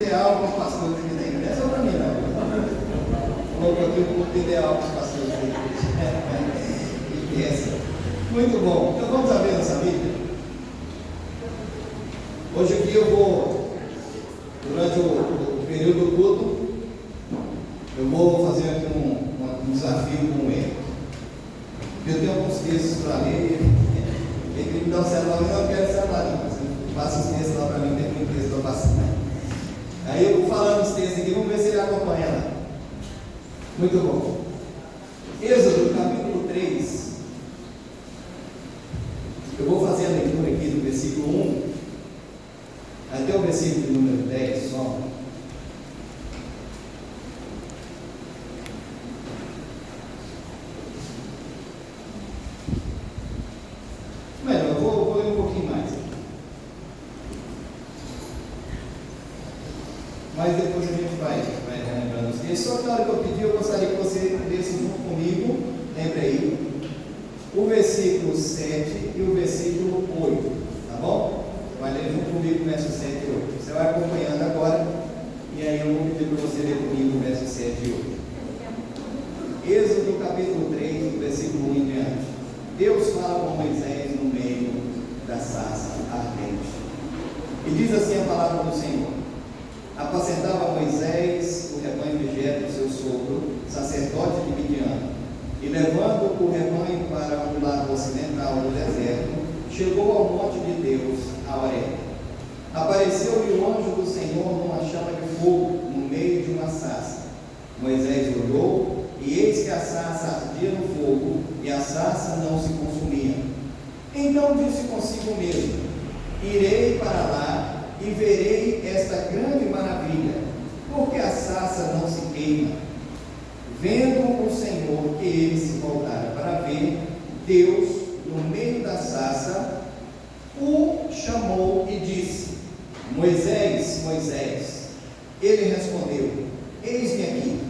Ideal para os pastores aqui da igreja, essa é para mim, não. Vou aqui o culto ideal para os pastores da igreja. Muito bom. Então vamos abrir nossa Bíblia. Hoje aqui eu vou, durante o período do culto, eu vou fazer aqui um desafio com ele. Eu tenho alguns textos para ler. Ele me dá um celular, mas eu não quero celular, não. Mas passa os textos lá para mim, tem muito texto para passar, né? Aí eu vou falando os textos aqui, vamos ver se ele acompanha lá. Muito bom. Êxodo, capítulo 3. Eu vou fazer a leitura aqui do versículo 1 até o versículo número 10 só. Melhor, eu vou ler um pouquinho mais. Mas depois a gente vai lembrando os textos. Só que na hora que eu pedi, eu gostaria que você lesse junto comigo, lembre aí, o versículo 7 e o versículo 8, tá bom? Você vai ler junto comigo o verso 7 e 8. Você vai acompanhando agora, e aí eu vou pedir para você ler comigo o verso 7 e 8. Êxodo capítulo 3, versículo 1 em diante. Deus fala com Moisés no meio da sarça ardente. E diz assim a palavra do Senhor: apacentava Moisés o rebanho de Jetro, seu sogro, sacerdote de Midian, e levando o rebanho para o lado ocidental do deserto, chegou ao monte de Deus, a Horebe. Apareceu-lhe o anjo do Senhor numa chama de fogo, no meio de uma sarça. Moisés olhou, e eis que a sarça ardia no fogo, e a sarça não se consumia. Então disse consigo mesmo: irei para lá e verei esta grande maravilha, porque a sarça não se queima. Vendo o Senhor que ele se voltara para ver, Deus, no meio da sarça, o chamou e disse: Moisés, Moisés. Ele respondeu: eis-me aqui.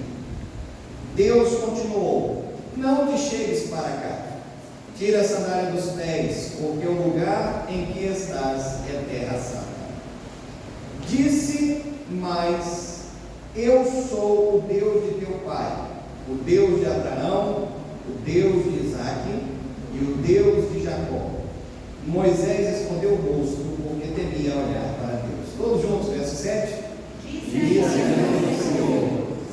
Deus continuou: não te chegues para cá, tira a sandália dos pés, porque o lugar em que estás é terra santa. Disse mais: eu sou o Deus de teu pai, o Deus de Abraão, o Deus de Isaque e o Deus de Jacó. Moisés escondeu o rosto, porque temia olhar para Deus. Todos juntos, verso 7. Disse o Senhor: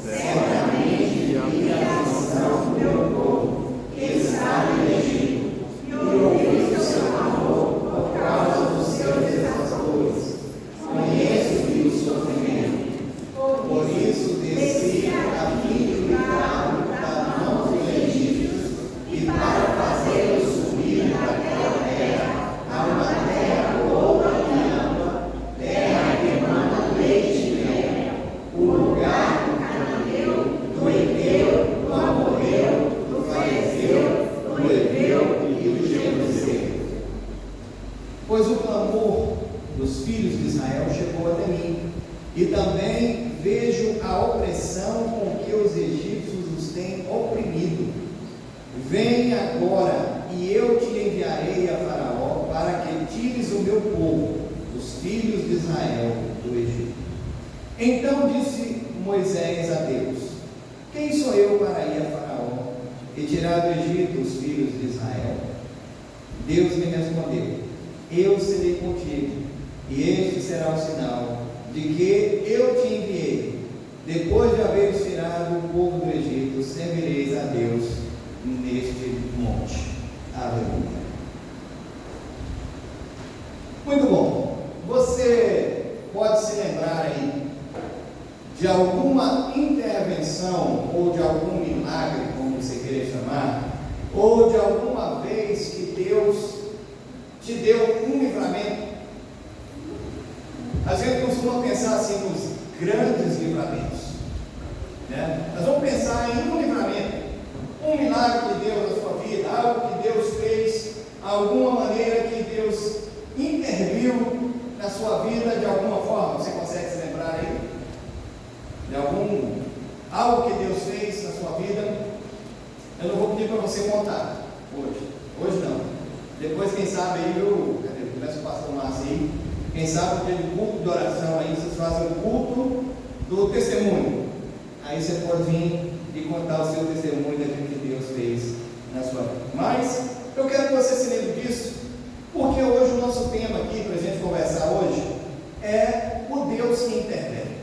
certamente vi a aflição do meu povo, que está no Egito, e ouvi o seu clamor por causa dos seus desafios. Conheço-lhe o sofrimento, por isso desci a fim de livrá-lo das mãos dos egípcios e para fazê-lo subir daquela terra a uma terra boa e ampla, terra que emana leite e mel, o lugar do cananeu, do Eteu, do Amorreu, do Ferezeu, do Heveu e do Jebuseu. Pois o clamor dos filhos de Israel chegou até mim, e também vejo a opressão com que os egípcios os têm oprimido. Vem agora, e eu te enviarei a Faraó, para que tires o meu povo, os filhos de Israel, do Egito. Então disse Moisés a Deus: quem sou eu para ir a Faraó e tirar do Egito os filhos de Israel? Deus me respondeu: eu serei contigo, e este será o sinal de que eu te enviei. Depois de haveres tirado o povo do Egito, servireis a Deus neste monte. Aleluia. Muito bom. Você pode se lembrar aí de alguma intervenção ou de algum milagre, como você queira chamar, ou de alguma vez que Deus te deu um livramento? A gente costuma pensar assim nos grandes livramentos, né? Nós vamos pensar em um livramento, um milagre de Deus na sua vida, algo que Deus fez, alguma maneira que Deus interviu na sua vida de alguma forma. Você consegue se lembrar aí? De algo que Deus fez na sua vida? Eu não vou pedir para você contar hoje não. Depois, quem sabe aí, começa o pastor Márcio aí, Quem sabe aquele culto de oração aí, vocês fazem o culto do testemunho. Aí você pode vir e contar o seu testemunho daquilo que Deus fez na sua vida. Mas eu quero que você se lembre disso, porque hoje o nosso tema aqui, para a gente conversar hoje, é o Deus que intervém.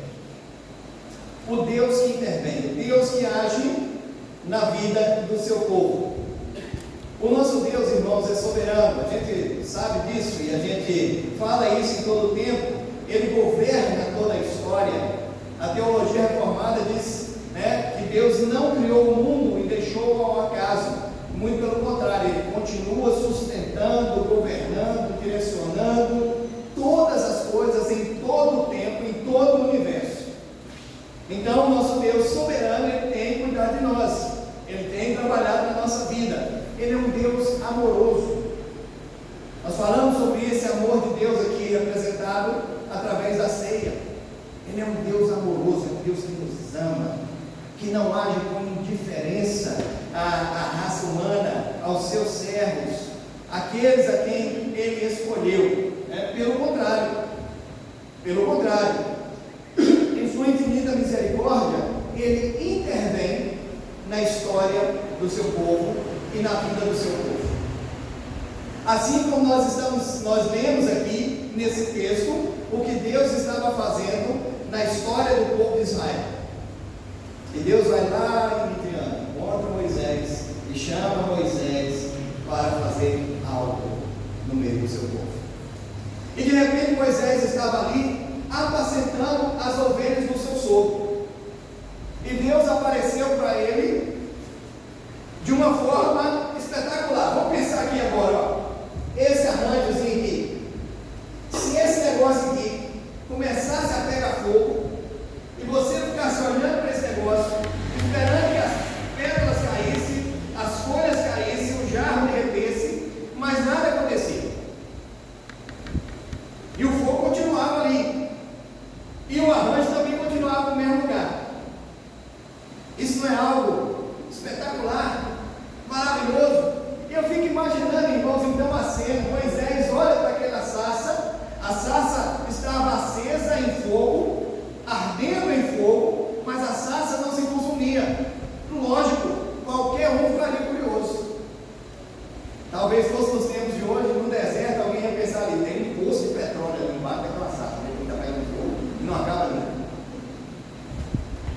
O Deus que intervém, o Deus que age na vida do seu povo. O nosso Deus, irmãos, é soberano, a gente sabe disso e a gente fala isso em todo o tempo. Ele governa toda a história. A teologia reformada diz, que Deus não criou o mundo e deixou ao acaso. Muito pelo contrário, Ele continua sustentando, governando, direcionando todas as coisas em todo o tempo, em todo o universo. Então, o nosso Deus soberano, Ele tem cuidado de nós, Ele tem trabalhado na nossa vida. Ele é um Deus amoroso. Nós falamos sobre esse amor de Deus aqui apresentado através da ceia. Ele é um Deus amoroso, é um Deus que nos ama, que não age com indiferença à raça humana, aos seus servos, aqueles a quem Ele escolheu. Pelo contrário, em sua infinita misericórdia, Ele intervém na história do seu povo e na vida do seu povo. Assim como nós lemos aqui nesse texto o que Deus estava fazendo na história do povo de Israel. E Deus vai lá em Midian, encontra Moisés e chama Moisés para fazer algo no meio do seu povo. E de repente Moisés estava ali apacentando as ovelhas do seu sogro. E Deus apareceu para ele de uma forma espetacular. Vamos pensar aqui agora, ó. Esse arranjozinho aqui. Se esse negócio aqui começasse a pegar fogo e você ficasse olhando para esse negócio, esperando que as pérolas caíssem, as folhas caíssem, o jarro derretesse, mas nada acontecia. E o fogo continuava ali. E o arranjo também continuava no mesmo lugar. Isso não é algo espetacular, maravilhoso? E eu fico imaginando, irmãos, então a cena. Moisés olha para aquela sarça, a sarça estava acesa em fogo, ardendo em fogo, mas a sarça não se consumia. Lógico, qualquer um ficaria curioso. Talvez fosse nos tempos de hoje, no deserto, alguém ia pensar ali, tem um poço de petróleo ali embaixo daquela sarça, que está pegando fogo e não acaba nunca.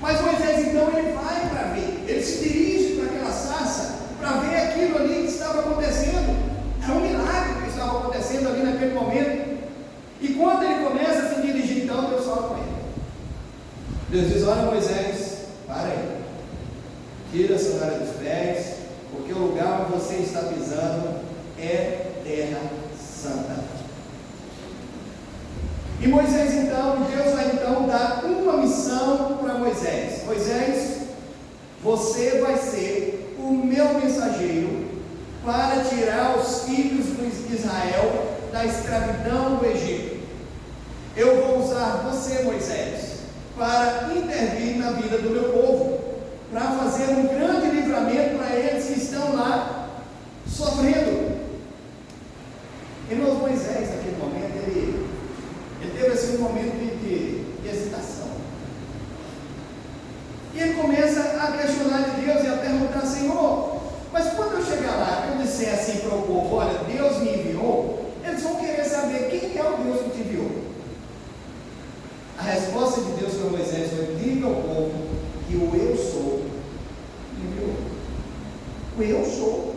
Mas Moisés então ele vai para ver, ele se dirige para aquela sarça para ver aquilo ali que estava acontecendo. É um milagre que estava acontecendo ali naquele momento. E quando ele começa a se dirigir, então Deus fala com ele. Deus diz: olha, Moisés, para aí, tira a sandália dos pés, porque o lugar onde você está pisando é terra santa. E Moisés então, Deus vai então dar uma missão para Moisés. Moisés, você vai ser o meu mensageiro para tirar os filhos de Israel da escravidão do Egito. Eu vou usar você, Moisés, para intervir na vida do meu povo, para fazer um grande livramento para eles que estão lá sofrendo. Irmãos, Moisés, naquele momento, ele teve assim um momento de hesitação. E ele começa a questionar de Deus e a perguntar: Senhor, mas quando eu chegar lá, eu disser assim para o povo: olha, Deus me enviou, eles vão querer saber quem é o Deus que te enviou. A resposta de Deus para Moisés foi: diga ao povo que o eu sou me enviou. O eu sou,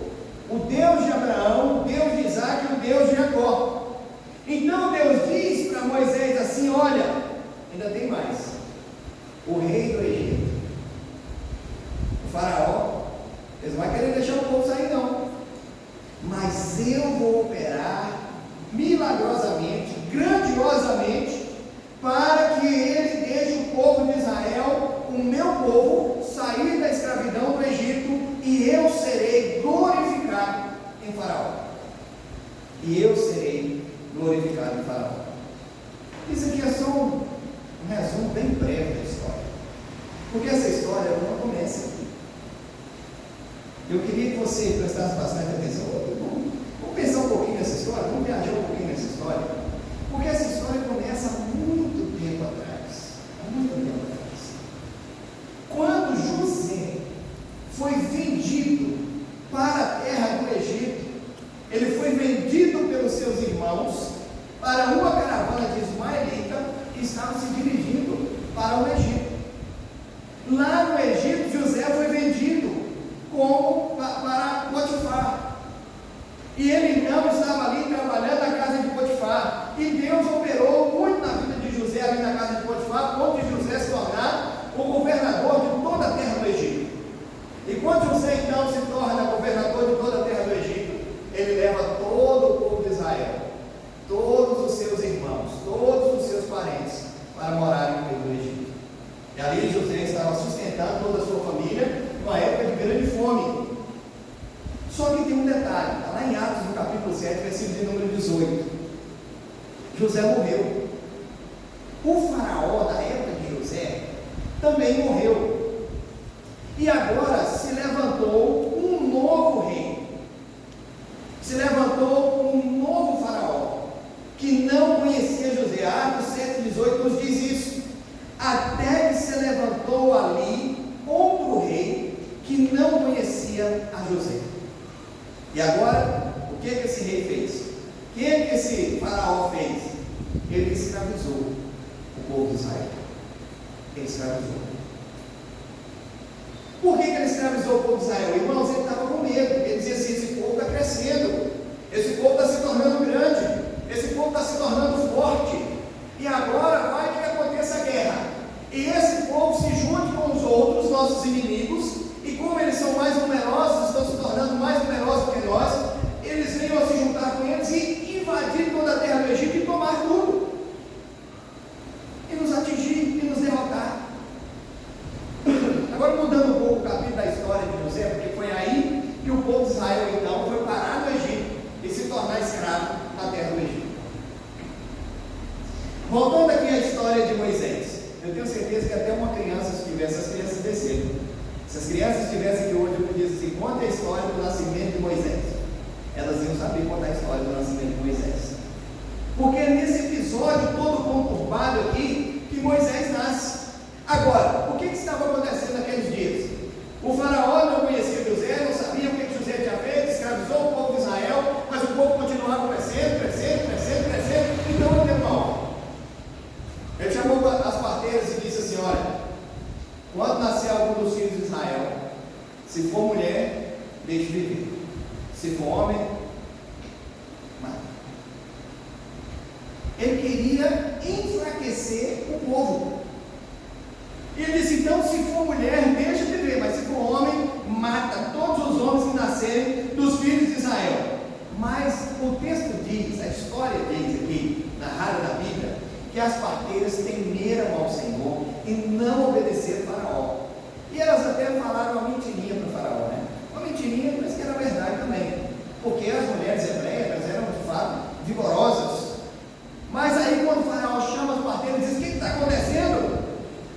o Deus de Abraão, o Deus de Isaac e o Deus de Jacó. Então Deus diz para Moisés assim: olha, ainda tem mais. O rei do Egito, o faraó, eles não vão querer deixar o povo sair não, mas eu vou operar milagrosamente, grandiosamente, para que ele deixe o povo de Israel, o meu povo, sair da escravidão do Egito, e eu serei glorificado em Faraó. E eu serei glorificado em Faraó. Isso aqui é só um resumo bem breve da história, porque essa história não começa aqui. Eu queria que você prestasse bastante atenção. Vamos pensar um pouquinho nessa história, vamos viajar um pouquinho nessa história, porque essa história vendido para a terra do Egito. Ele foi vendido pelos seus irmãos para uma caravana de ismaelita que estava se dirigindo para o Egito. Lá no Egito, José foi vendido para Potifar. E ele então estava ali trabalhando na casa de Potifar. E Deus operou muito na vida de José ali na casa de Potifar, a ponto de José se tornar o governador de toda a terra do Egito. E quando José então se torna governador de toda a terra do Egito, ele leva todo o povo de Israel, todos os seus irmãos, todos os seus parentes, para morarem no meio do Egito. E ali José estava sustentando toda a sua família numa época de grande fome. Só que tem um detalhe, está lá em Atos, no capítulo 7, versículo de número 18. José morreu. O faraó da época de José também morreu. E agora se levantou um novo rei. Se levantou um novo faraó, que não conhecia José. Atos 7,18 nos diz isso. Até que se levantou ali outro rei, que não conhecia a José. E agora, o que esse rei fez? O que esse faraó fez? Ele escravizou o povo de Israel. Ele escravizou. Por que ele escravizou o povo de Israel? Irmãos, ele estava com medo. Ele dizia assim: esse povo está crescendo, esse povo está se tornando grande, esse povo está se tornando forte, e agora vai que aconteça a guerra, e esse povo se junte com os outros, nossos inimigos, e como eles são mais numerosos, estão se tornando mais numerosos que nós, eles venham a se juntar com eles e invadir toda a terra do Egito e tomar tudo, e nos atingir, e nos derrotar. Agora, mudando um pouco o capítulo da história de José, porque foi aí que o povo de Israel então foi parar no Egito e se tornar escravo na terra do Egito. Voltando aqui à história de Moisés, eu tenho certeza que até uma criança, se tivesse, as crianças desceram. Se as crianças estivessem aqui hoje, eu podia dizer assim: conta a história do nascimento de Moisés. Elas iam saber contar a história do nascimento de Moisés. Porque é nesse episódio todo conturbado aqui que Moisés nasce. Agora, o que estava acontecendo naqueles dias? O faraó não conhecia José, não sabia o que José tinha feito, escravizou o povo de Israel, mas o povo continuava crescendo. Então, meu irmão, ele chamou as parteiras e disse assim: olha, quando nascer algum dos filhos de Israel, se for mulher, deixe viver, se for homem, mata. Ele queria enfraquecer o povo. E ele disse: então, se for mulher, deixa viver, mas se for homem, mata todos os homens que nascerem dos filhos de Israel. Mas o texto diz, a história diz aqui, narrada na Bíblia, que as parteiras temeram ao Senhor e não obedeceram ao faraó. E elas até falaram uma mentirinha para o faraó, né? Uma mentirinha, mas que era verdade também, porque as mulheres hebreias eram de fato vigorosas. Mas aí, quando o faraó chama as parteiras e diz: o que está acontecendo?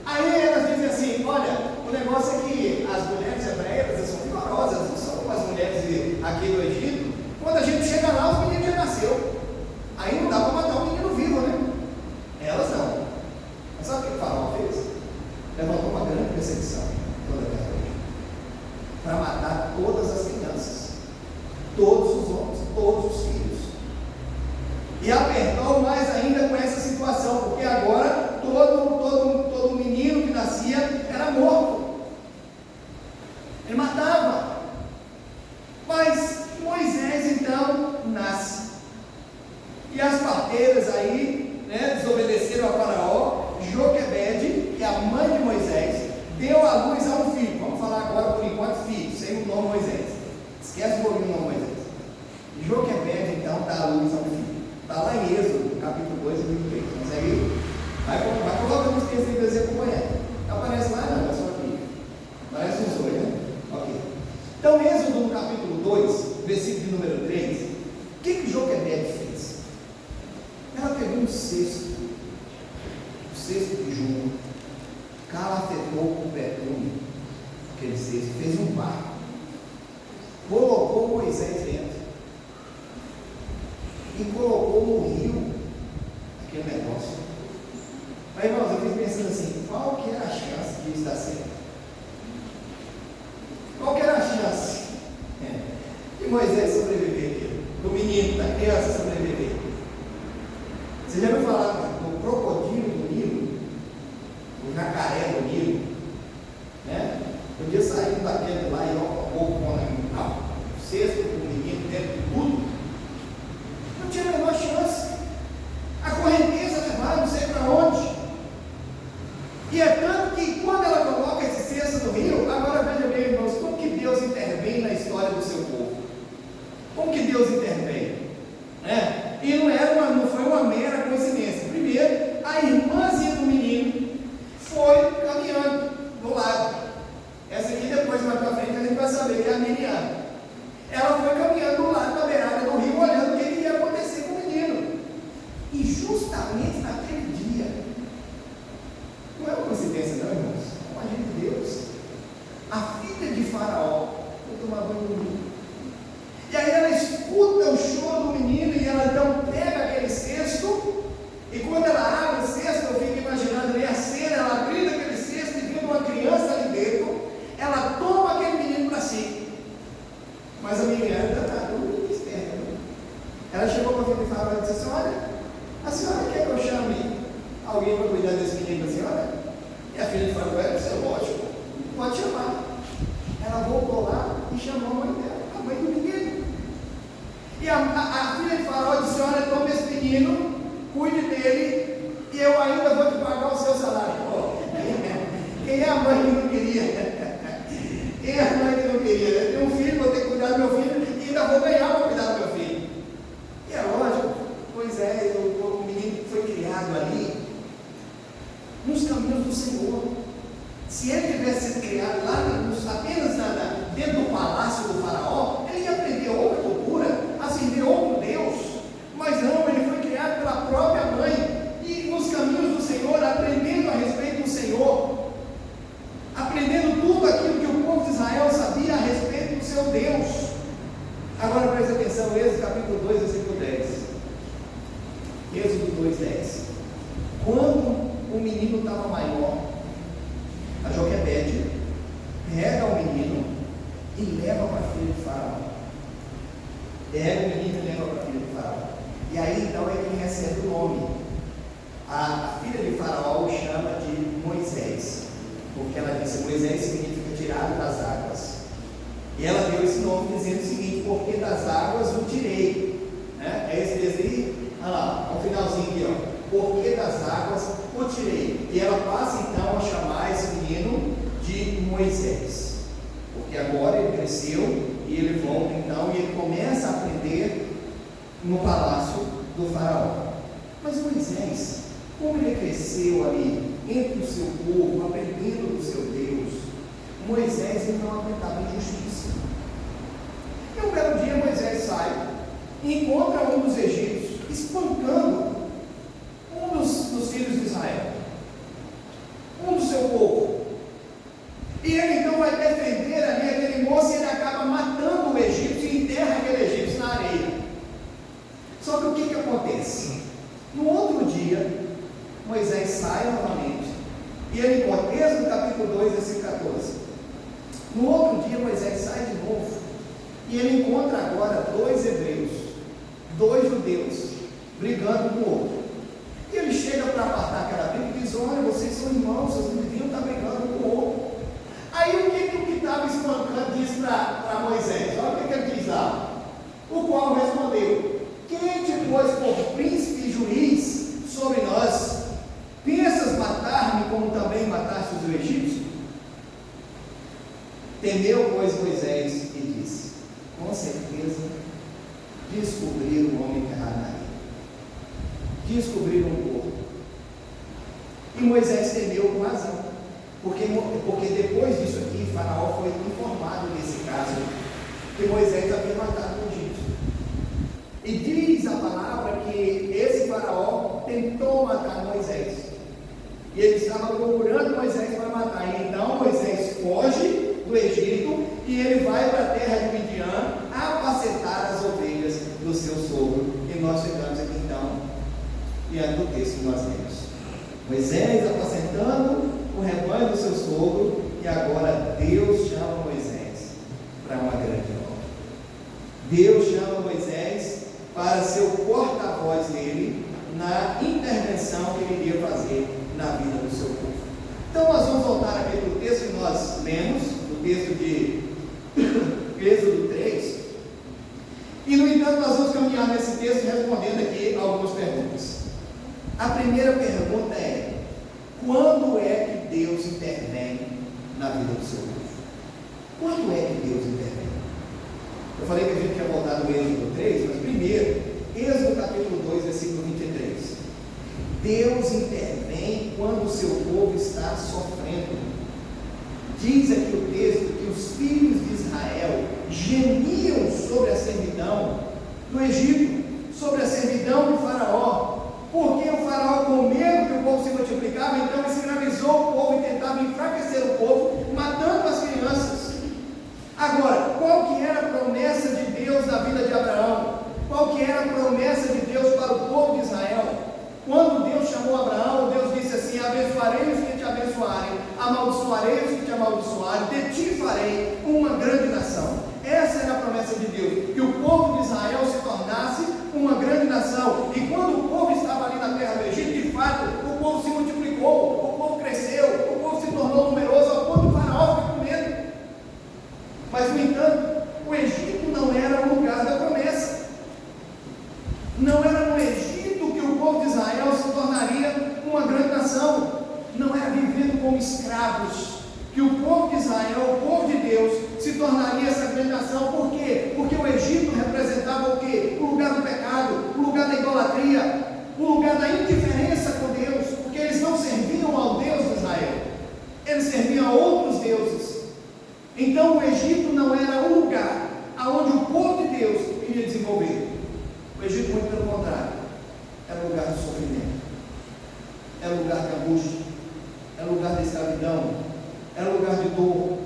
Aí elas dizem assim: olha, o negócio é que as mulheres hebreias são vigorosas, não são como as mulheres aqui do Egito. Quando a gente chega lá, os meninos já nasceu. Aí não dá para matar um menino vivo, né? Elas não. Mas sabe o que o faraó fez? Levantou uma grande perseguição toda a terra do Egito, para matar todas as crianças, todos os homens, todos os filhos. E apertou mais ainda com essa situação, porque agora todo menino que nascia era morto. Ele matava. Mas Moisés então nasce. E as parteiras aí, né, desobedeceram a faraó. Joquebede, que é a mãe de Moisés, deu à luz a um filho. Vamos falar agora por enquanto filho, sem o nome Moisés. Esquece o nome Moisés. Joquebede então dá à luz a um filho. Está lá em Êxodo, capítulo 2 e 23. Consegue ir? Vai colocando os textos aí para você acompanhar. Não aparece lá não, é só aqui. Parece uns dois, né? Ok. Então, Êxodo no capítulo 2, versículo de número 3, o que Joquebede fez? Ela pegou um cesto de junco, calafetou com betume aquele cesto, fez um barco, colocou Moisés dentro e colocou no rio aquele negócio. Mas, irmãos, eu fico pensando assim: qual que era a chance de isso dar certo? Qual que era a chance? o jacaré do Nilo, né? Podia sair daquele lá e o cesto com o menino dentro de tudo. Não tinha a menor chance. A correnteza levava não sei para onde. E é tanto que quando ela coloca esse cesto no rio, agora veja bem, irmãos, como que Deus intervém na história do seu povo? Como que Deus intervém? Né? E não foi uma mera coincidência. Primeiro, a irmãzinha do menino foi caminhando do lado. Essa aqui depois, mais para frente, a gente vai saber que é a Miriam. Ela foi caminhando do lado da beirada do rio, olhando o que ia acontecer com o menino. E justamente naquele dia, não é uma coincidência não, irmãos, é uma agenda de Deus. A filha de Faraó foi tomar banho do menino. E aí ela escuta o choro do menino e ela então pega aquele cesto, e quando ela abre o cesto, eu fico imaginando ali a cena, ela abrindo aquele cesto e vendo uma criança ali dentro, ela toma aquele menino para si. Mas a Miriam está muito esperta. Né? Ela chegou para a filha de Faraó e disse assim: olha, a senhora quer que eu chame alguém para cuidar desse menino da senhora? E a filha de Faraó: isso é lógico, pode chamar. Ela voltou lá e chamou a mãe dela, a mãe do menino. E a filha de Faraó disse: olha, toma esse menino, cuide dele, e eu ainda vou te pagar o seu salário. Quem é a mãe que não queria? Quem é a mãe que não queria? Eu tenho um filho, vou ter que cuidar do meu filho, e ainda vou ganhar para cuidar do meu filho. E é lógico, pois é, o menino foi criado ali, nos caminhos do Senhor. Se ele tivesse sido criado lá, apenas dentro do palácio do Faraó, ele ia aprender outra cultura, a servir outro Deus. Mas não, ele foi criado pela própria mãe, e nos caminhos do Senhor, aprendendo a respeito do Senhor, aprendendo tudo aquilo que o povo de Israel sabia a respeito do seu Deus. Agora preste atenção, Êxodo capítulo 2, versículo 10. Êxodo 2, 10. Quando o menino estava maior, a Joquebede pega o menino e leva para a filha de Faraó. Pega o menino e leva para a filha de Faraó. E aí então é que recebe o nome. A filha de Faraó o chama de Moisés, porque ela disse: Moisés significa tirado das águas. E ela deu esse nome dizendo o seguinte: porque das águas o tirei. Né? É esse texto aí, olha lá, no finalzinho aqui, ó. Porque das águas o tirei. E ela passa então a chamar esse menino de Moisés, porque agora ele cresceu e ele volta então e ele começa a aprender no palácio do Faraó. Mas Moisés, como ele cresceu ali entre o seu povo, aprendendo do seu Deus, Moisés ele não aguentava injustiça. E um belo dia Moisés sai e encontra um dos egípcios espancando um dos filhos de Israel, um do seu povo. E ele então vai defender ali aquele moço e ele acaba matando o egípcio e enterra aquele egípcio na areia. Só que o que acontece? No outro dia, Moisés sai novamente e ele encontra, Êxodo capítulo 2, versículo 14. No outro dia, Moisés sai de novo e ele encontra agora dois hebreus, dois judeus, brigando com o outro. E ele chega para apartar aquela briga e diz: olha, vocês são irmãos, vocês não deviam estar brigando com o outro. Aí o que estava espancando diz para Moisés? Olha o que ele diz lá. O qual respondeu: quem te pôs por príncipe e juiz sobre nós? Pensas matar-me como também mataste os egípcios? Temeu, pois, Moisés e disse: com certeza descobriram o homem que erraria. Descobriram o corpo. E Moisés temeu com razão, porque depois disso aqui, Faraó foi informado nesse caso, que Moisés havia matado o egípcio. E diz a palavra que esse Faraó tentou matar Moisés, e ele estava procurando Moisés para matar. E então Moisés foge do Egito e ele vai para a terra de Midian apacentar as ovelhas do seu sogro. E nós chegamos aqui então diante do texto que nós temos. Moisés apacentando o rebanho do seu sogro, e agora Deus chama Moisés para uma grande obra. Deus chama Moisés para ser o porta-voz dele na intervenção que ele iria fazer na vida do seu povo. nós lemos, no texto de Êxodo 3, e no entanto nós vamos caminhar nesse texto respondendo aqui algumas perguntas. A primeira pergunta é: quando é que Deus intervém na vida do seu povo? Quando é que Deus intervém? Eu falei que a gente tinha voltado no Êxodo 3, mas primeiro, Êxodo capítulo 2, versículo 23. Deus intervém quando o seu povo está sofrendo. Diz aqui o texto que os filhos de Israel gemiam sobre a servidão do Egito, sobre a servidão de Faraó, porque o Faraó, com medo que o povo se multiplicava, então escravizou o povo e tentava enfraquecer o povo, matando as crianças. Agora, qual que era a promessa de Deus na vida de Abraão? Qual que era a promessa de Deus para o povo de Israel? Quando Deus chamou Abraão, Deus disse assim: abençoarei os que te abençoarem, amaldiçoarei os que te amaldiçoarem, de ti farei uma grande nação. Essa era a promessa de Deus, que o povo de Israel se tornasse uma grande nação. E quando o povo estava ali na terra do Egito, de fato, o povo se multiplicou, o povo cresceu, o povo se tornou numeroso, ao ponto do Faraó ficar com medo. Mas, no entanto, o Egito não era o lugar da promessa. Não era no Egito que o povo de Israel se tornaria uma grande nação. Não era vivendo como escravos que o povo de Israel, o povo de Deus, se tornaria essa grande nação. Por quê? Porque o Egito representava o quê? O lugar do pecado, o lugar da idolatria, o lugar da indiferença com Deus, porque eles não serviam ao Deus de Israel, eles serviam a outros deuses. Então o Egito não era um lugar aonde o povo de Deus iria desenvolver. O Egito, muito pelo contrário, era um lugar de sofrimento, era um lugar de angústia, era um lugar de escravidão, era um lugar de dor.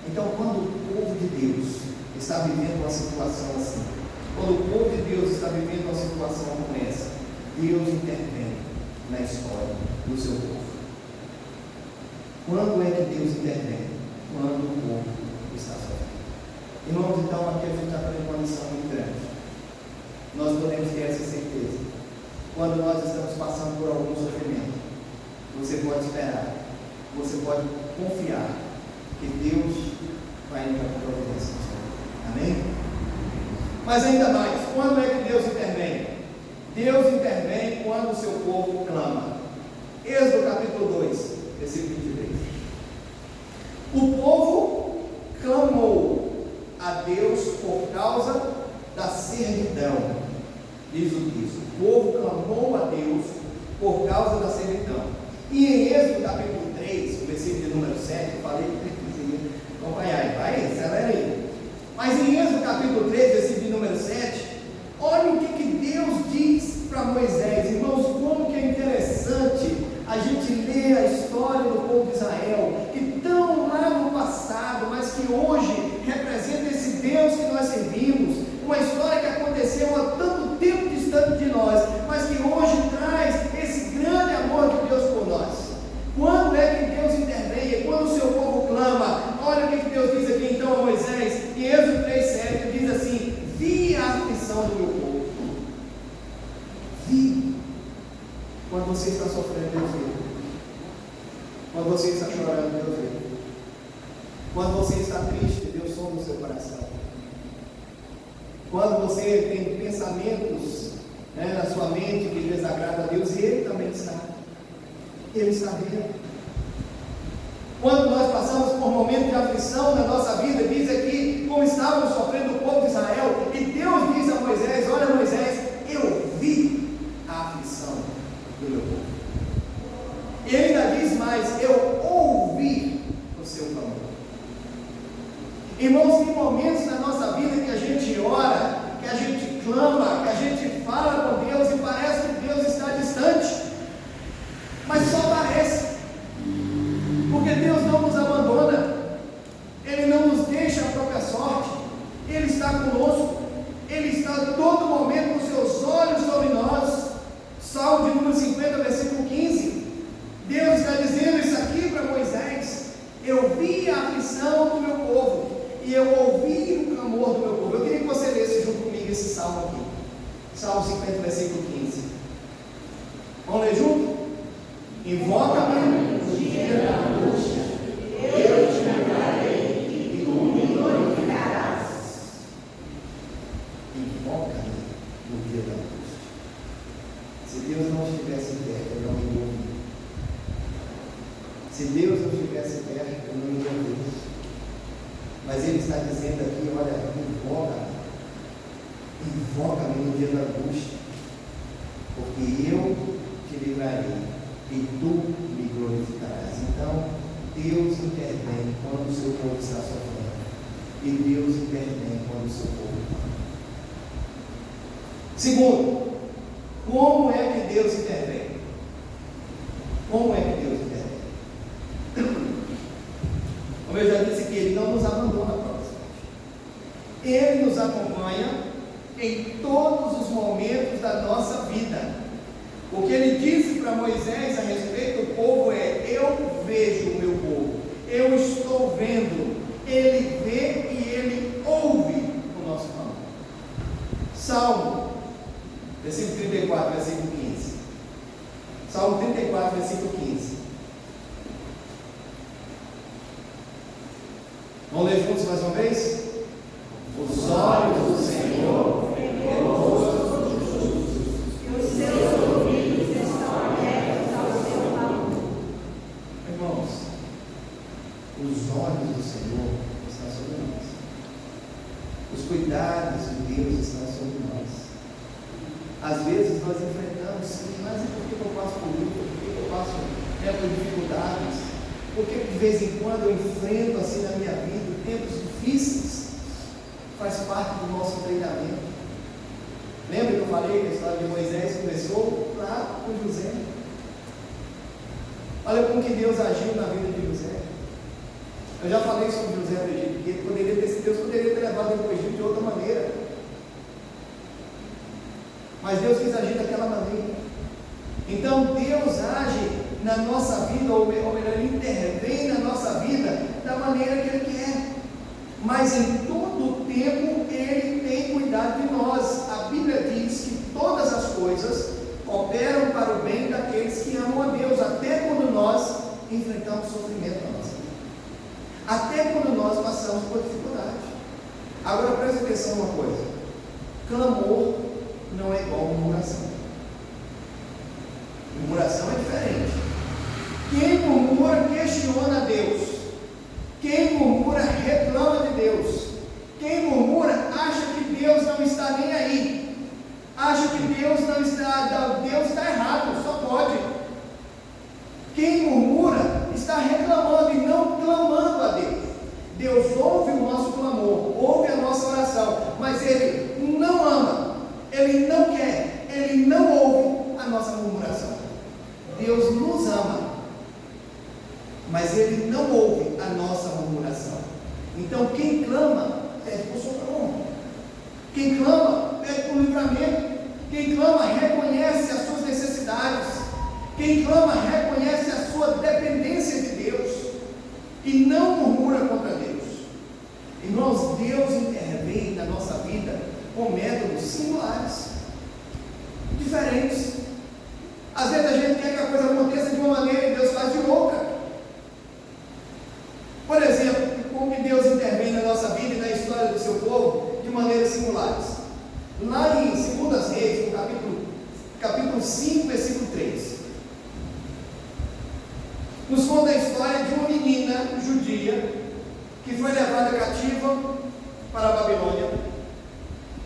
Então, quando o povo de Deus está vivendo uma situação assim, quando o povo de Deus está vivendo uma situação como essa, Deus intervém na história do seu povo. Quando é que Deus intervém? Quando o povo está sofrendo. Irmãos, então aqui a gente aprende uma lição muito grande. Nós podemos ter essa certeza. Quando nós estamos passando por algum sofrimento, você pode esperar, você pode confiar que Deus vai entrar com providência. Amém? Mas ainda mais, quando é que Deus intervém? Deus intervém quando o seu povo clama. Êxodo capítulo 2, versículo 23. O povo clamou a Deus por causa da servidão. Diz o texto: o povo clamou a Deus por causa da servidão. E em Êxodo capítulo 3, versículo de número 7, eu falei que você ia acompanhar, vai, acelera aí. Mas em Êxodo capítulo 3, versículo de número 7, olha o que Deus diz para Moisés. Irmãos, como que é interessante a gente ler a história do povo de Israel, que tão lá no passado, mas que hoje representa esse Deus que nós servimos, uma história que aconteceu há tanto tempo distante de nós, mas que hoje traz esse grande amor de Deus por nós. Quando é que Deus intervém? Quando o seu povo clama. Olha o que Deus diz aqui então a Moisés, em Êxodo 3,7, diz assim: vi a aflição do meu povo. Vi. Quando você está sofrendo, Deus vê. Quando você está chorando, Deus vê. Quando você está triste, Deus sonda o seu coração. Quando você tem pensamentos na sua mente que desagrada a Deus, Ele também está. Ele está vendo. Quando nós passamos por momentos de aflição na nossa vida, diz aqui como estávamos sofrendo o povo de Israel, e Deus diz a Moisés: olha Moisés, eu vi a aflição do meu povo. E ele ainda diz mais: eu ouvi o seu clamor. Irmãos, tem momentos na nossa vida que a gente ora, que a gente clama, que a gente fala com Deus e parece que Deus está distante, mas só parece, porque Deus não nos abandona, Ele não nos deixa a própria sorte, Ele está conosco, Ele está a todo momento com seus olhos sobre nós. Salmo de número 50, versículo 15, Deus está dizendo isso aqui para Moisés: eu vi a aflição do meu povo, e eu ouvi o clamor do meu povo. Eu queria que você lesse junto comigo esse salmo aqui, Salmo 50, versículo 15. Vamos ler junto? Invoca-me no dia da angústia, Se Deus não estivesse perto, eu não iria ver. Mas Ele está dizendo aqui, olha, invoca-me no dia da angústia, porque eu te livrarei e tu me glorificarás. Então, Deus intervém quando o seu povo está sofrendo, e Deus intervém quando o seu povo está. Segundo, como é que Deus intervém? Como é que Deus intervém? Como eu já disse aqui, Ele não nos abandona propriamente. Ele nos acompanha em todos os momentos da nossa vida. O que Ele disse para Moisés a respeito do povo é: eu vejo o meu povo, eu estou vendo. Ele vê e Ele ouve o nosso clamor. Salmo, versículo 34, versículo 15. Salmo 34, versículo 15. Vamos ler juntos mais uma vez? Os olhos do Senhor é o rosto dos justos, e os seus ouvidos estão abertos ao seu clamor. Irmãos, os olhos do Senhor estão sobre nós. Os cuidados de Deus estão sobre nós. Às vezes nós enfrentamos, sim, mas por que eu passo por isso? Por que eu passo por dificuldades? Porque de vez em quando eu enfrento assim na minha vida tempos difíceis. Faz parte do nosso treinamento. Lembra que eu falei que a história de Moisés começou lá com José? Olha como que Deus agiu na vida de José. Eu já falei sobre José do Egito, que Deus poderia ter levado ele para o Egito de outra maneira. Mas Deus quis agir daquela maneira. Então Deus age na nossa vida, ou melhor, Ele intervém na nossa vida da maneira que Ele quer. Mas em todo o tempo Ele tem cuidado de nós. A Bíblia diz que todas as coisas cooperam para o bem daqueles que amam a Deus, até quando nós enfrentamos sofrimento na nossa vida, até quando nós passamos por dificuldade. Agora preste atenção uma coisa: clamor não é igual a murmuração. Murmuração é diferente. Quem murmura questiona Deus. Quem murmura reclama de Deus. Quem murmura acha que Deus não está nem aí. Acha que Deus não está, Deus está errado, só pode. Quem murmura está reclamando e não clamando a Deus. Deus ouve o nosso clamor, ouve a nossa oração, mas Ele não ama, Ele não quer, Ele não ouve a nossa murmuração. Deus nos ama, mas Ele não ouve a nossa murmuração. Então quem clama pede por socorro. Quem clama pede por livramento. Quem clama reconhece as suas necessidades. Quem clama reconhece a sua dependência de Deus e não murmura contra Deus. Irmãos, Deus intervém na nossa vida com métodos singulares, diferentes. Às vezes a gente quer que a coisa aconteça de uma maneira e Deus faz de outra. Por exemplo, como que Deus intervém na nossa vida e na história do seu povo de maneiras singulares. Lá em 2 Reis, no capítulo 5, versículo 3, nos conta a história de uma menina judia que foi levada cativa para a Babilônia,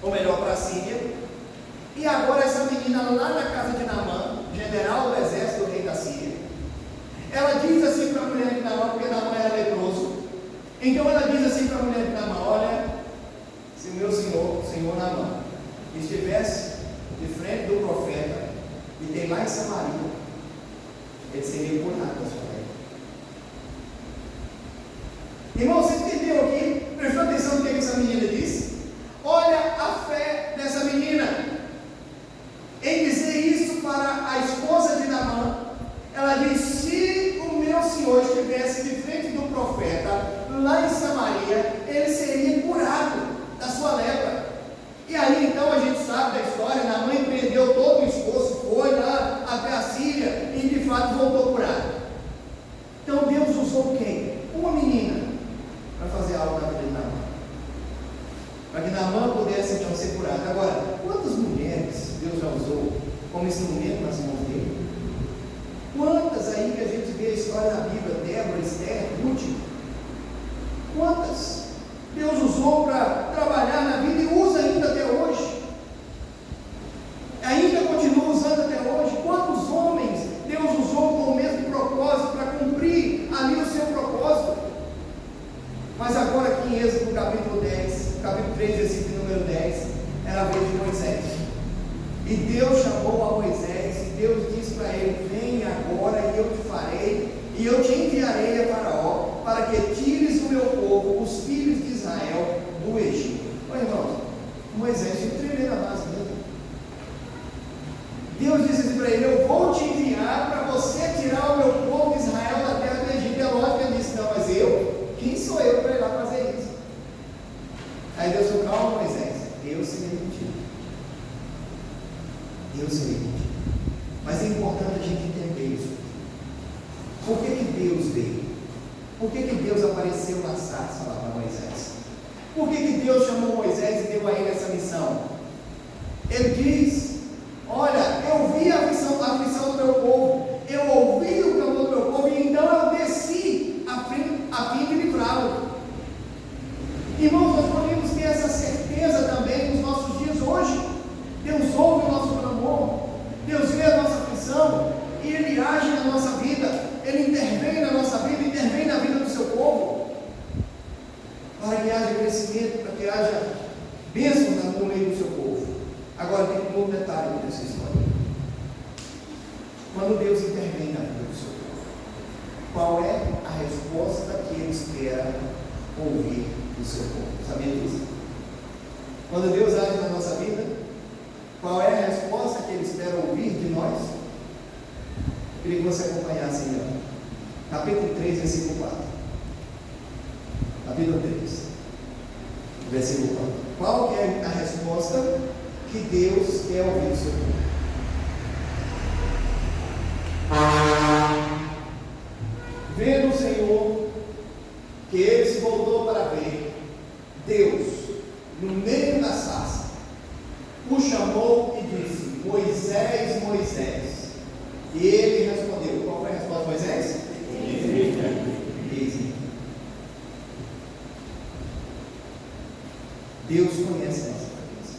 ou melhor, para a Síria. E agora essa menina lá na casa de Naamã, general do exército do rei da Síria, ela diz assim para a mulher de Naamã, porque Naamã era leproso. Então ela diz assim para a mulher de Naamã: olha, se o meu senhor Naamã, estivesse de frente do profeta e tem lá em Samaria, ele seria curado da sua lepra. Irmão, você entendeu aqui? Prestou atenção no que essa menina disse? Olha a fé dessa menina em dizer isso para a esposa de Naamã. Ela diz: se o meu senhor estivesse de frente do profeta lá em Samaria, ele seria curado da sua lepra. E aí então a gente sabe da história: Naamã empreendeu todo o esforço, foi lá até a Síria e de fato voltou curado. Então Deus usou quem? Uma menina para fazer algo na vida de Naamã, para que Naamã pudesse então ser curado. Agora, quantas mulheres Deus já usou como instrumento nas mãos dele? Quantas aí que a gente vê a história história na Bíblia, Débora, Esther, Ruth. Quantas Deus usou para trabalhar na vida e usa ainda até hoje. Ainda continua usando até hoje. Quantos homens Deus usou com o mesmo propósito para cumprir ali o seu propósito? Mas agora aqui em Êxodo capítulo 10, capítulo 3, versículo número 10, era a vez de Moisés. E Deus chamou a Moisés, e Deus disse para ele: vem agora e eu te farei, e eu te enviarei a Faraó, para que tires o meu povo, os filhos de Israel, do Egito. Olha, irmãos, Moisés tinha que tremer na base dele. Deus disse assim para ele: eu vou te enviar para você tirar o meu povo de Israel da terra do Egito. E é lógico que ele disse: não, mas quem sou eu para ir lá fazer isso? Aí Deus falou: calma, Moisés, Deus seria contigo. Deus seria contigo. Mas é importante a gente entender isso. Por que Deus veio? Por que Deus apareceu na sarça lá para Moisés? Por que Deus chamou Moisés e deu a ele essa missão? Ele diz: olha, eu vi a aflição do meu povo, eu ouvi o clamor do meu povo, e então eu desci a fim de livrá-lo. Irmãos, nós podemos ter essa certeza também nos nossos dias hoje. Deus ouve o nosso clamor, Deus vê a nossa aflição e Ele age na nossa vida, Ele intervém na nossa vida, intervém na vida do seu povo, para que haja crescimento, para que haja bênção no meio do seu povo. Agora tem um outro detalhe nessa história. Quando Deus intervém na vida do seu povo, qual é a resposta que Ele espera ouvir do seu povo? Sabia disso? Quando Deus age na nossa vida, qual é a resposta que Ele espera ouvir de nós? Eu queria que você acompanhasse aí, capítulo 3, versículo 4. Capítulo 3, versículo 4. Qual que é a resposta que Deus quer ouvir do seu povo? Vendo o Senhor que ele se voltou para ver, Deus, no meio da sarça, o chamou e disse: Moisés, Moisés. E ele respondeu. Qual foi a resposta de Moisés? Eis-me. Deus conhece a nossa cabeça.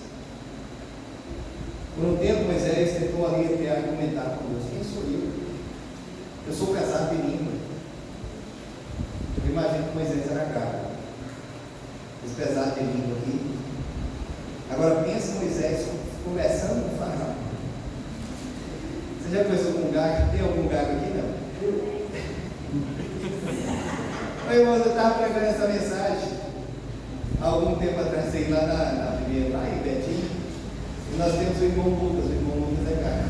Por um tempo Moisés tentou ali argumentar com Deus: quem sou eu? Eu sou casado de língua. Eu imagino que Moisés era gago, esse pesado de língua aqui. Agora pensa Moisés conversando com o Faraó. Você já conversou com um gago? Tem algum gago aqui? Não? Oi, irmãos, eu estava pregando essa mensagem há algum tempo atrás, sei lá na primeira, lá em Betinho. E nós temos o irmão Lucas é gago.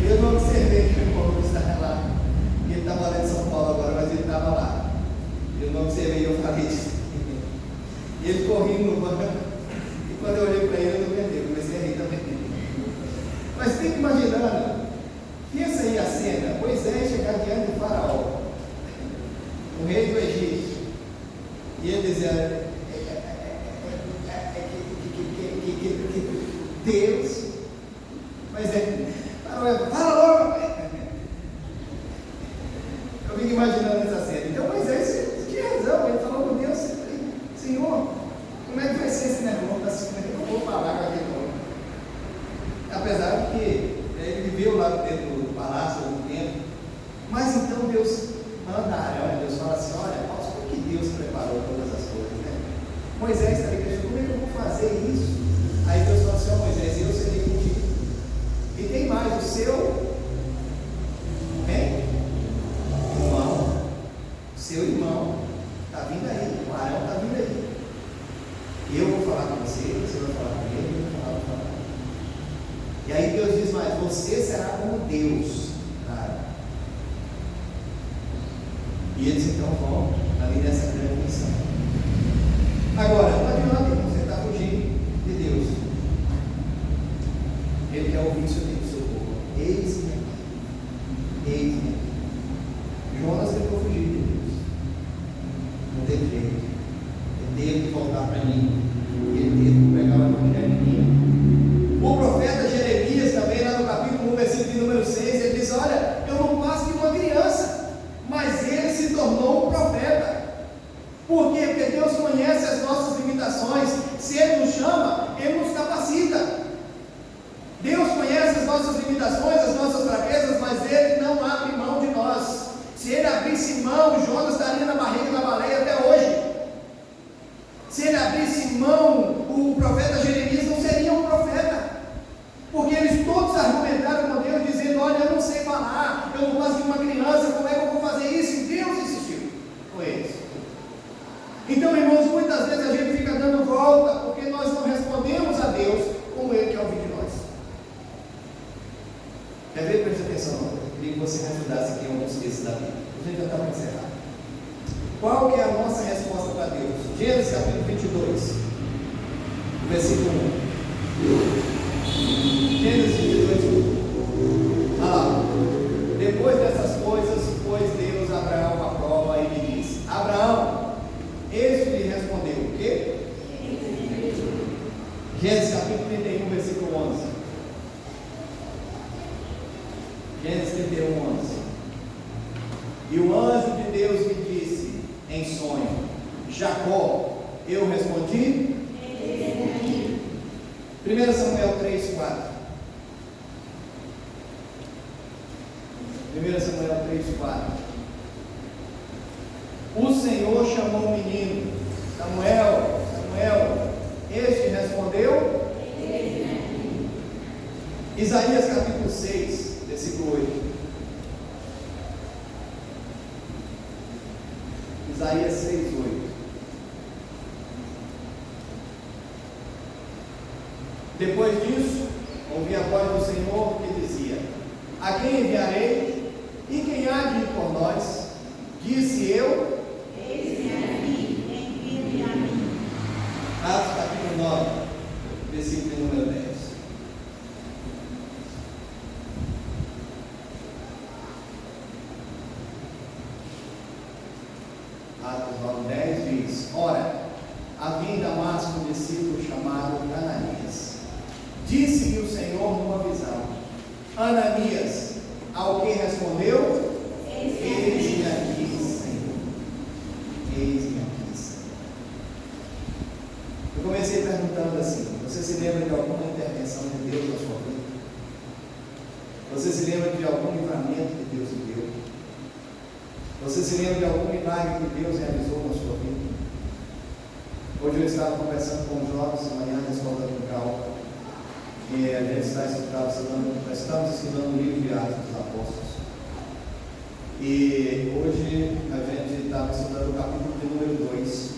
E eu não observei que o irmão Lucas estava lá. E ele está morando em São Paulo agora, mas ele estava lá. Eu não observei, eu falei disso. E ele ficou rindo no banco. E quando eu olhei para ele, eu não entendi. Eu comecei a rir também. Mas fica imaginando, pensa aí a cena: Moisés chegar diante de Faraó, o rei do Egito, e ele dizer: Deus, mas Faraó. Eu fico imaginando essa cena. Então Moisés tinha razão, ele falou com Deus: Senhor, como é que vai ser esse negócio assim? Eu não vou falar com aquele homem. Apesar de que ele viveu lá dentro do palácio há algum tempo. Mas então Deus manda Arão, Deus fala assim: olha, como que Deus preparou todas as coisas, né? Moisés está ali questionando: como é que eu vou fazer isso? Aí Deus fala assim: ó Moisés, eu serei contigo. E tem mais, o seu irmão está vindo aí, o Arão está vindo aí. Eu vou falar com você, você vai falar com ele, eu vou falar. E aí Deus diz mais: você será como Deus, cara. E eles então vão ali nessa grande missão. Agora, não adianta, você está fugindo de Deus. Ele quer ouvir isso aqui do seu povo. Eis-me aqui. Eis-me aqui. Jonas tentou fugir de Deus. Não teve jeito. Ele teve que voltar para mim. Ele teve que pregar o evangelho em mim. O profeta Jeremias, também lá no capítulo 1, versículo número 6, ele diz: olha, eu não passo de uma criança. abrisse mão, Jonas estaria na barriga da baleia até hoje. Se ele abrisse mão, o profeta Jeremias não seria um profeta, porque eles todos argumentaram com Deus, dizendo: olha, eu não sei falar, eu não gosto de uma criança, como é que eu vou fazer isso? E Deus insistiu com eles. Então, irmãos, muitas vezes a gente fica dando volta, porque nós não respondemos a Deus como Ele quer ouvir de nós. Quer ver? Preste atenção, eu queria que você me ajudasse aqui em alguns textos da Bíblia. A gente já está para encerrar. Qual que é a nossa resposta para Deus? Gênesis capítulo 22, versículo 1. Gênesis 22, 1. Olha lá. Depois dessas coisas, pôs Deus a Abraão à prova e lhe disse: Abraão. Este lhe respondeu: o quê? Gênesis capítulo 31, versículo 11. Gênesis 31, 11. E o anjo de Deus me disse em sonho: Jacó. Eu respondi: 1 Samuel 3, 4. 1 Samuel 3, 4. O Senhor chamou o menino: Samuel, Samuel. Este respondeu: Isaías capítulo 6, versículo 8. Isaías 6, 8. Depois disso, ouvi a voz do Senhor que dizia: A quem enviarei? E quem há de ir por nós? Disse eu: Eis-me aqui, envia-me a mim. Atos capítulo 9, versículo número 10. Atos 9, 10 diz: Ora, havia em Damasco um discípulo chamado Ananias. Disse-lhe o Senhor numa visão: Ananias. Ao que respondeu: Eis-me aqui, Senhor. Eis-me aqui, Senhor. Eu comecei perguntando assim: você se lembra de alguma intervenção de Deus na sua vida? Você se lembra de algum livramento que Deus lhe deu? Você se lembra de algum milagre que Deus realizou na sua vida? Hoje eu estava conversando com os jovens amanhã na escola dominical, e a gente estamos estudando o livro de Atos dos Apóstolos. E hoje a gente estava estudando o capítulo de número 2.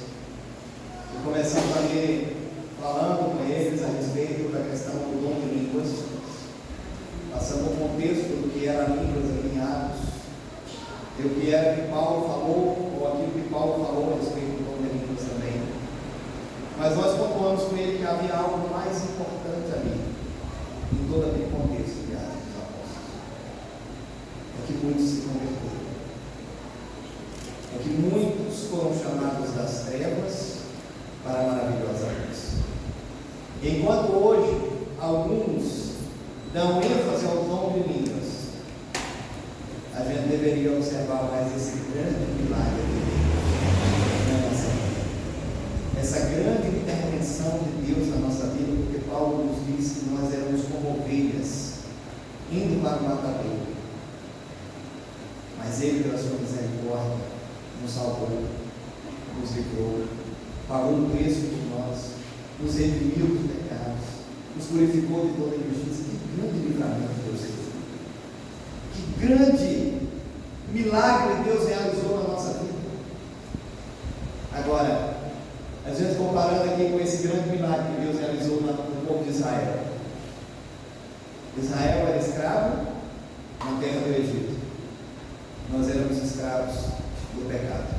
E começamos a ler, falando com eles a respeito da questão do dom de línguas, passando o contexto do que era línguas ali em Atos, e o que era que Paulo falou, ou aquilo que Paulo falou a respeito do dom de línguas também. Mas nós pontuamos com ele que havia algo mais importante ali, em todo aquele contexto de Atos dos Apóstolos. É que muitos se converteram. É que muitos foram chamados das trevas para a maravilhosa luz. Enquanto hoje alguns dão ênfase ao dom de línguas, a gente deveria observar mais esse grande milagre de Deus na nossa vida. Essa grande intervenção de Deus na nossa vida, porque Paulo nos diz que nós éramos como ovelhas, indo para o matador. Mas Ele, pela sua misericórdia, nos salvou, nos livrou, pagou um preço por nós, nos redimiu dos pecados, nos purificou de toda injustiça. Que grande livramento Deus fez! Que grande milagre Deus realizou na nossa vida. Agora, a gente comparando aqui com esse grande milagre que Deus realizou no povo de Israel. Israel era escravo na terra do Egito. Nós éramos escravos do pecado.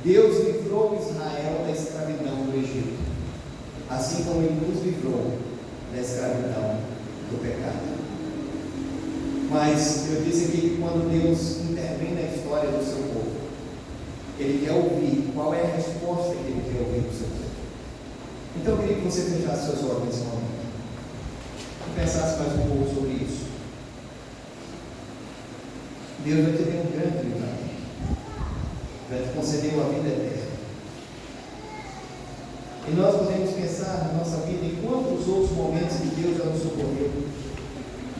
Deus livrou Israel da escravidão do Egito, assim como Ele nos livrou da escravidão do pecado. Mas eu disse aqui que quando Deus intervém na história do seu povo, Ele quer ouvir qual é a resposta que Ele quer ouvir do seu povo. Então eu queria que você fechasse seus olhos nesse momento e pensasse mais um pouco sobre isso. Deus vai te dar um grande livramento, vai te conceder uma vida eterna. E nós podemos pensar na nossa vida em quantos outros momentos que Deus já nos socorreu,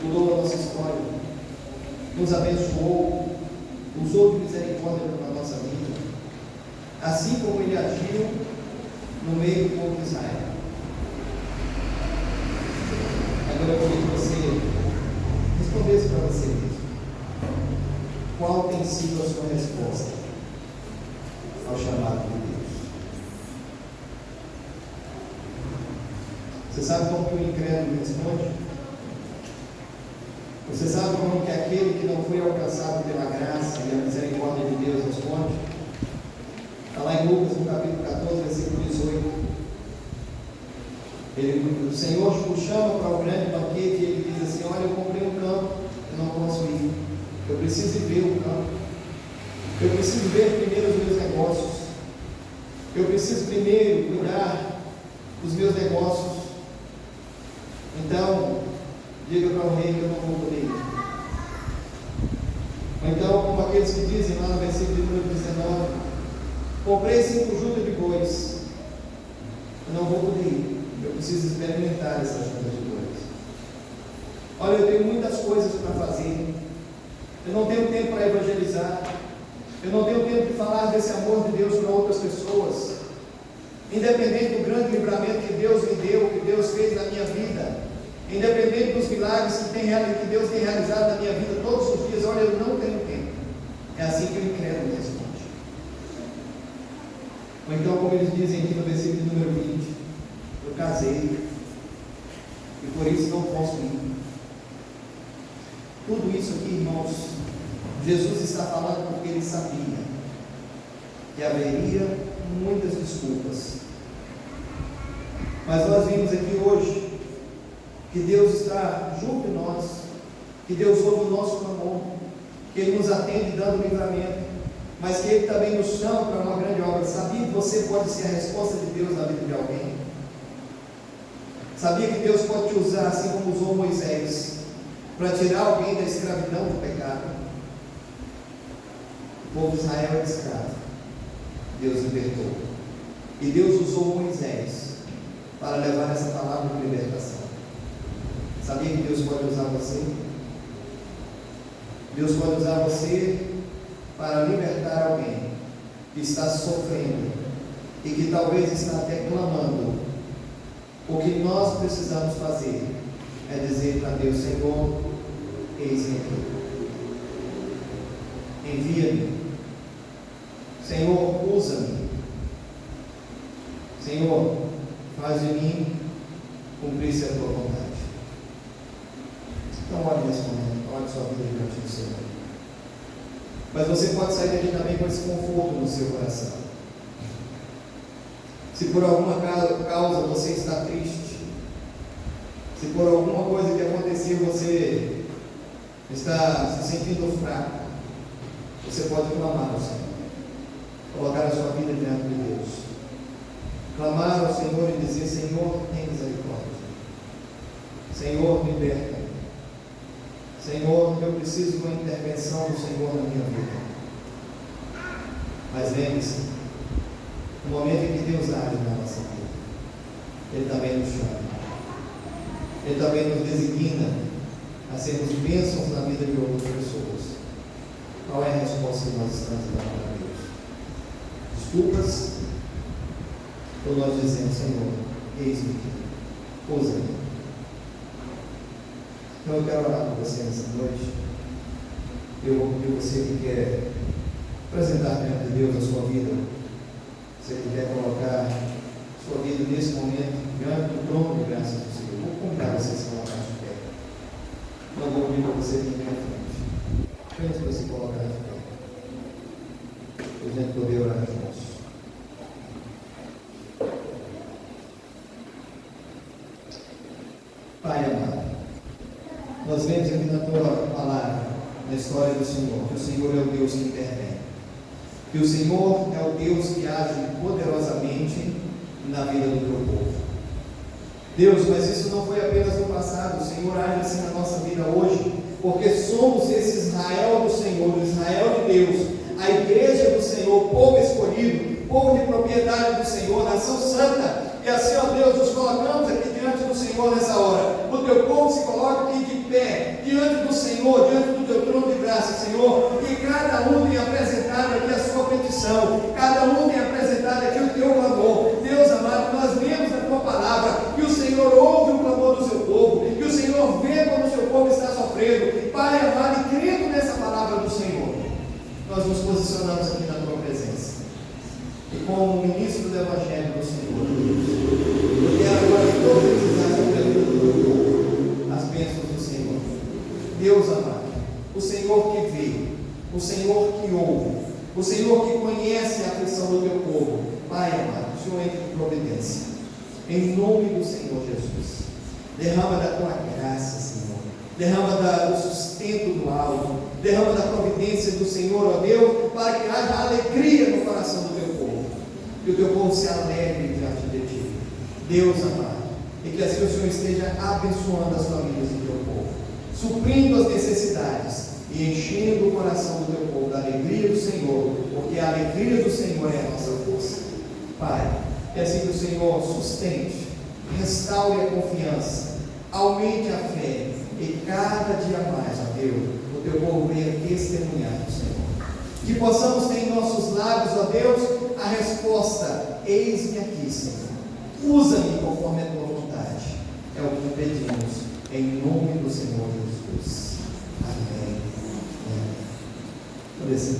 mudou a nossa história, nos abençoou, usou assim como ele agiu no meio do povo de Israel. Agora eu queria que você respondesse para você mesmo. Qual tem sido a sua resposta ao chamado de Deus? Você sabe como que o incrédulo responde? Você sabe como que aquele que não foi alcançado pela graça e a misericórdia de Deus responde? Está lá em Lucas, no capítulo 14, versículo 18. O Senhor o chama para o grande banquete e ele diz assim: olha, eu comprei um campo, eu não posso ir. Eu preciso ver o campo. Eu preciso ver primeiro os meus negócios. Eu preciso primeiro cuidar dos meus negócios. Então, diga para o rei que eu não vou poder ir. Ou então, como aqueles que dizem lá no versículo número 19: comprei 5 juntas de bois, eu não vou poder ir. Eu preciso experimentar essa junta de bois. Olha, eu tenho muitas coisas para fazer. Eu não tenho tempo para evangelizar. Eu não tenho tempo de falar desse amor de Deus para outras pessoas. Independente do grande livramento que Deus me deu, que Deus fez na minha vida, independente dos milagres que Deus tem realizado na minha vida todos os dias, olha, eu não tenho tempo. É assim que o incrédulo responde. Ou então, como eles dizem aqui no versículo número 20: eu casei e por isso não posso ir. Tudo isso aqui, irmãos, Jesus está falando porque ele sabia que haveria muitas desculpas. Mas nós vimos aqui hoje que Deus está junto de nós, que Deus ouve o nosso clamor, que Ele nos atende dando livramento, mas que Ele também nos chama para uma grande obra. Sabia que você pode ser a resposta de Deus na vida de alguém? Sabia que Deus pode te usar assim como usou Moisés para tirar alguém da escravidão do pecado? O povo de Israel era escravo, Deus libertou, e Deus usou Moisés para levar essa palavra de libertação. Sabia que Deus pode usar você? Deus pode usar você para libertar alguém que está sofrendo e que talvez está até clamando. O que nós precisamos fazer é dizer para Deus: Senhor, eis-me aqui. Envia-me. Senhor, usa-me. Senhor, faz de mim cumprir-se a tua vontade. Então, olhe nesse momento, olhe sua vida diante do Senhor. Mas você pode sair daqui também com esse conforto no seu coração. Se por alguma causa você está triste, se por alguma coisa que aconteceu você está se sentindo fraco, você pode clamar ao Senhor, colocar a sua vida diante de Deus, clamar ao Senhor e dizer: Senhor, tem misericórdia, Senhor, liberta, Senhor, eu preciso de uma intervenção do Senhor na minha vida. Mas lembre-se, no momento em que Deus age na nossa vida, Ele também nos chama, Ele também nos designa a sermos bênçãos na vida de outras pessoas. Qual é a resposta que nós estamos dando para Deus? Desculpas? Ou nós dizemos: Senhor, eis-me aqui, usa-me. Então eu quero orar por você nessa noite. Eu vou pedir você que quer apresentar diante de Deus a sua vida, você que quer colocar sua vida nesse momento diante do trono de graça do Senhor. Vou convidar você a se colocar de pé. Não vou pedir para você vir à frente. Apenas para se colocar de pé, para a gente poder orar juntos. Pai amado, nós vemos aqui na tua palavra, na história do Senhor, que o Senhor é o Deus que intervém, que o Senhor é o Deus que age poderosamente na vida do teu povo. Deus, mas isso não foi apenas no passado, o Senhor age assim na nossa vida hoje, porque somos esse Israel do Senhor, o Israel de Deus, a igreja do Senhor, povo escolhido, povo de propriedade do Senhor, nação santa. E assim, ó Deus, nos colocamos aqui diante do Senhor nessa hora. O teu povo se coloca aqui de pé, diante do Senhor, diante do teu trono de graça, Senhor. E cada um tem apresentado aqui a sua petição petição, cada um tem apresentado aqui o teu clamor. Deus amado, nós lemos a tua palavra, e o Senhor ouve o clamor do seu povo, e o Senhor vê quando o seu povo está sofrendo. Pai amado, e crendo nessa palavra do Senhor, nós nos posicionamos aqui na tua presença, e como ministro do Evangelho do Senhor, eu quero agora profetizar sobre a vida do teu povo as bênçãos do Senhor. Deus amado, o Senhor que vê, o Senhor que ouve, o Senhor que conhece a aflição do teu povo, Pai amado, o Senhor entra em providência, em nome do Senhor Jesus. Derrama da tua graça, Senhor, derrama do sustento do alto, derrama da providência do Senhor, ó Deus, para que haja alegria no coração do teu povo, que o teu povo se alegre diante de ti, Deus amado, e que assim o Senhor esteja abençoando as famílias do teu povo, suprindo as necessidades e enchendo o coração do teu povo da alegria do Senhor, porque a alegria do Senhor é a nossa força. Pai, que assim que o Senhor sustente, restaure a confiança, aumente a fé, e cada dia mais, ó Deus, o teu povo venha testemunhar do Senhor. Que possamos ter em nossos lábios, ó Deus, a resposta: eis-me aqui, Senhor, usa-me conforme a tua vontade. É o que pedimos, em nome do Senhor Jesus. Amém. Amém. Por esse